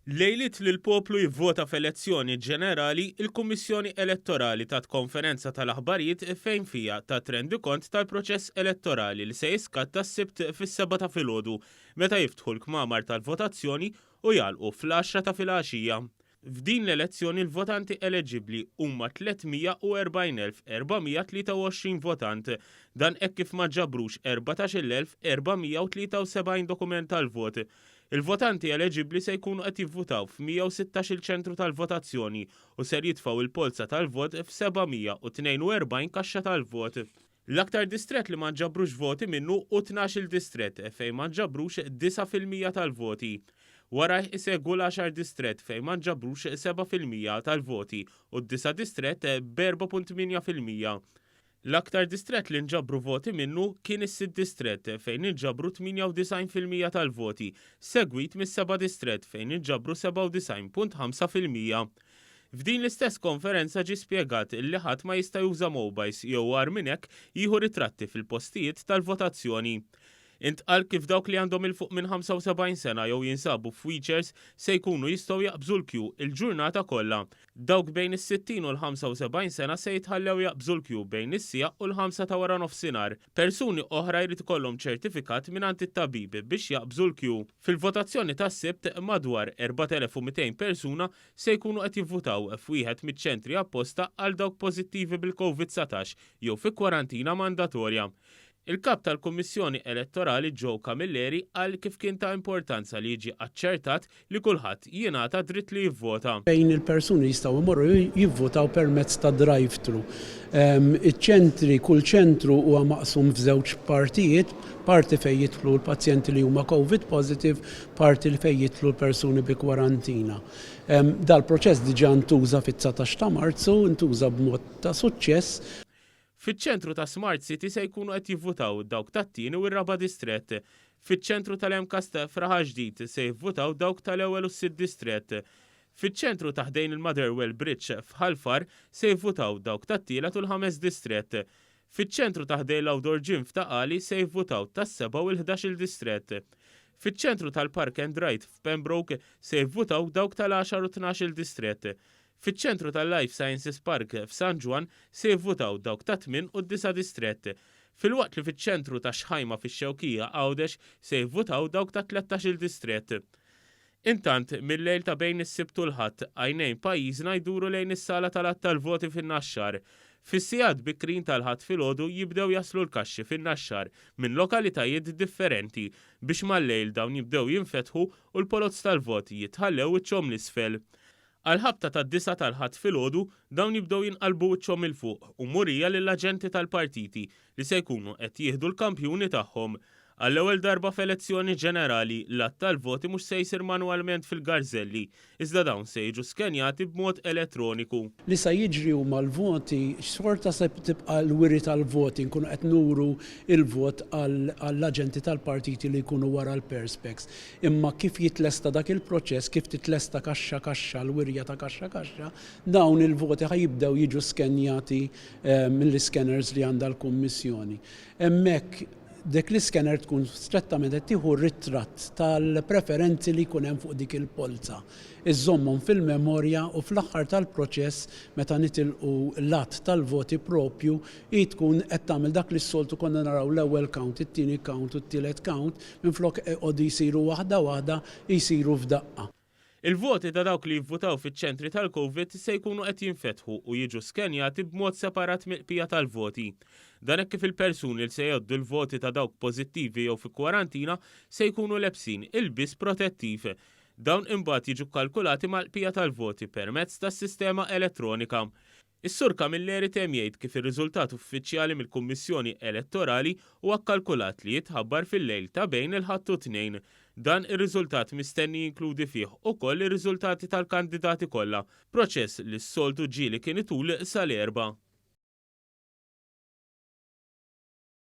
Lejlit li l-poplu jivvota f'elezzjoni ġenerali, il-Kummissjoni Elettorali tat konferenza tal-aħbarijiet fejn fija ta' rendikont tal-proċess elettorali li se jiskatta s-sibt fis-7 ta' filgħodu meta jiftħu l-kmamar tal-votazzjoni u jagħlqu fl-10 ta' filgħaxija. F'din l-elezzjoni l-votanti eleġibbli huma 340,423 votant, dan hekk kif ma ġabrux 14,473 dokument tal-vot. Il-votanti eleġibbli se jkunu qed jivvutaw f'116 ċentru tal-votazzjoni u ser jitfgħu il-polza tal-vot f'742 kaxxa tal-vot. L-aktar distrett li ma ġabrux voti minnu u 12 distrett fejn ma ġabrux 9% tal-voti. Wara jsegwu l-10 distrett fejn ma ġabrux 7% tal-voti u d-9 distrett b'4.8%. L-aktar distrett li nġabru voti minnu kien is-6 distrett fejn inġabru 98% tal-voti, segwit mis-7 distrett fejn inġabru 97.5%. F'din l-istess konferenza ġie spjegat li ħadd ma jista' juża mobiles jew għar minn hekk jieħu ritratti fil-postijiet tal-votazzjoni. Intqal kif dawk li għandhom il-fuq minn 75 sena jew jinsabu f'wheelchairs se jkunu jistgħu jaqbżu l-kju il-ġurnata kollha. Dawk bejn is-60 u l-75 sena se jitħallew jaqbżu l-kju bejn is-sija u l-5 ta' wara nofsinhar. Persuni oħra jrid ikollhom ċertifikat mingħand it-tabib biex jaqbżu l-kju. Fil-votazzjoni tas-sibt madwar 4,200 persuna se jkunu qed jivvutaw f'wieħed miċ-ċentri apposta għal dawk pożittivi bil-COVID-19 jew fi kwarantina mandatorja. Il-kap tal-Kummissjoni Elettorali Joe Camilleri qal kif kien ta' importanza li jiġi aċċertat li kulħadd jingħata dritt li jivvota. Fejn il-persuni jistgħu jmorru jivvotaw permezz ta' drive-thru. Iċ-ċentri, kull ċentru huwa maqsum f'żewġ partijiet, parti fejn jidħlu l-pazjenti li huma COVID positive, parti li fejn jidħlu l-persuni bi kwarantina. Dal-proċess diġà ntuża fit-19 ta' Marzu, ntuża b'mod ta' suċċess. Fiċ-ċentru ta' Smart City se jkunu qed jivvutaw dawk tat-tieni u r-raba' distrett. Fiċ-ċentru tal-Emkast Fraħa Ġdid se jivvutaw dawk tal-ewwel u s-sitt distrett. Fiċ-ċentru ta' ħdejn il-Motherwell Bridge f'Ħalfar se jivvutaw dawk tat-tielet u l-5 distrett. Fiċ-ċentru ta' ħdejn l-Outdoor Gym f'Taqali se jivvutaw tas-7 u l-11 distrett. Fiċ-ċentru tal-Park and Ride f'Pembroke se jivvutaw dawk tal-10 u 12 distrett. Fiċ-ċentru tal-Life Sciences Park f'San Ġwan se jivvutaw dawk ta' 8 u 9 distrett. Filwaqt li fiċ-ċentru ta' Xħajma fix-Xewkija Għawdex se jivvutaw dawk ta' 13 distrett. Intant, mill-lejl ta' bejn is-sibt u l-ħadd għajnejn pajjiżna jduru lejn is-sala tal-att tal-voti fin-Naxxar. Fis-sigħat bikrin tal-ħadd filgħodu jibdew jaslu l-kaxxi fin-Naxxar minn lokalitajiet differenti biex mal-lejl dawn jibdew jinfetħu u l-polozz tal-voti jitħallew wiċċhom l-isfel. Għal-ħabta tad-9 tal-ħadd filgħodu dawn jibdew jinqalbu wiċċhom il fuq u murija lill-aġenti tal-partiti li se jkunu qed jieħdu l-kampjuni tagħhom. Għall-ewwel darba f'elezzjoni ġenerali l-att tal-voti mhux se jsir manwalment fil-garżelli, iżda dawn se jiġu skenjati b'mod elettroniku. Li se jiġri huma l-voti, xorta se tibqa' l-wiri tal-voti nkunu qed nuru il-vot għall-aġenti tal-partiti li jkunu wara l-perspex. Imma kif jitlesta dak il-proċess, kif titlesta kaxxa kaxxa l-wirja ta' kaxxa kaxxa, dawn il-voti ħajibdew jiġu skenjati mill-scanners li għandha l-Kummissjoni. Hemmhekk dik l-iscanner tkun strettament qed tieħu ritratt tal-preferenzi li jkun hemm fuq dik il-polza. Iżommhom fil-memorja u fl-aħħar tal-proċess meta nitilqu l-att tal-voti propju tkun qed tagħmel dak li s-soltu konna naraw l-ewwel count, it-tieni count u t-tielet count minflok qogħdu jsiru waħda waħda jsiru f'daqqa. Il-voti ta' dawk li jivvutaw fiċ-ċentri tal-COVID se jkunu qed jinfetħu u jiġu skenjati b'mod separat mill-qbija tal-voti. Dan hekk kif il-persuni li se jgħoddu l-voti ta' dawk pożittivi jew fi kwarantina se jkunu lebsin ilbies protettiv. Dawn imbagħad jiġu kalkulati mal-qbija tal-voti permezz tas-sistema elettronika. Is-Sur Camilleri temm jgħid kif ir-riżultat uffiċjali mill-Kummissjoni Elettorali huwa kkalkulat li jitħabbar fil-lejl ta' bejn il-ħadd u tnejn. Dan ir-riżultat mistenni jinkludi fih ukoll ir-riżultati tal-kandidati kollha, proċess li s-soltu ġieli kien itul sal-erba'.